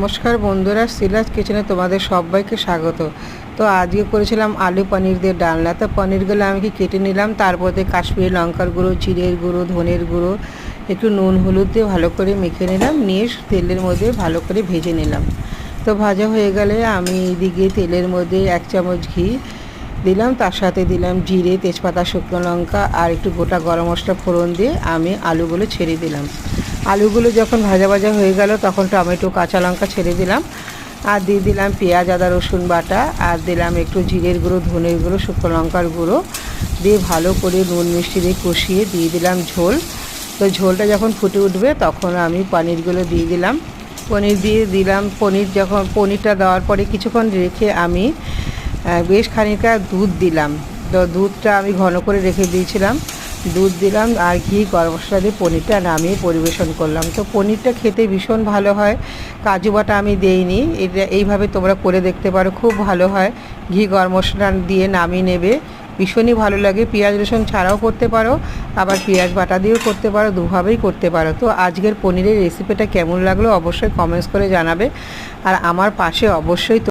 নমস্কার বন্ধুরা, সিলাজ কিচেনে তোমাদের সবাইকে স্বাগত। তো আজকে করেছিলাম আলু পনির দিয়ে ডালনা। তো পনিরগুলো আমি কেটে নিলাম, তারপরে কাশ্মীরি লঙ্কার গুঁড়ো, জিরের গুঁড়ো, ধনের গুঁড়ো, একটু নুন হলুদ দিয়ে ভালো করে মেখে নিলাম, নিয়ে তেলের মধ্যে ভালো করে ভেজে নিলাম। তো ভাজা হয়ে গেলে আমি এইদিকে তেলের মধ্যে 1 চামচ ঘি দিলাম, তার সাথে দিলাম জিরে, তেজপাতা, শুকনো লঙ্কা আর একটু গোটা গরম মশলা ফোড়ন দিয়ে আমি আলুগুলো ছেড়ে দিলাম। আলুগুলো যখন ভাজা ভাজা হয়ে গেল তখন টমেটো, কাঁচা লঙ্কা ছেড়ে দিলাম, আর দিয়ে দিলাম পেঁয়াজ, আদা, রসুন বাটা, আর দিলাম একটু জিরের গুঁড়ো, ধনের গুঁড়ো, শুকনো লঙ্কার গুঁড়ো দিয়ে ভালো করে নুন মিষ্টি দিয়ে কষিয়ে দিয়ে দিলাম ঝোল। তো ঝোলটা যখন ফুটে উঠবে তখন আমি পনিরগুলো দিয়ে দিলাম। পনিরটা দেওয়ার পরে কিছুক্ষণ রেখে আমি বেশ খানিকটা দুধ দিলাম। তো দুধটা আমি ঘন করে রেখে দিয়েছিলাম, দুধ দিলাম আর ঘি, গরম মশলা দিয়ে পনিরটা নামিয়ে পরিবেশন করলাম। তো পনিরটা খেতে ভীষণ ভালো হয়, কাজু বাটা আমি দেইনি, এটা এইভাবে তোমরা করে দেখতে পারো, খুব ভালো হয়। ঘি গরম মশলা দিয়ে নামিয়ে নেবে, ভীষণই ভালো লাগে। পেঁয়াজ রসুন ছাড়াও করতে পারো, আবার পেঁয়াজ বাটা দিয়েও করতে পারো, দুভাবেই করতে পারো। তো আজকের পনিরের রেসিপিটা কেমন লাগলো অবশ্যই কমেন্টস করে জানাবে, আর আমার পাশে অবশ্যই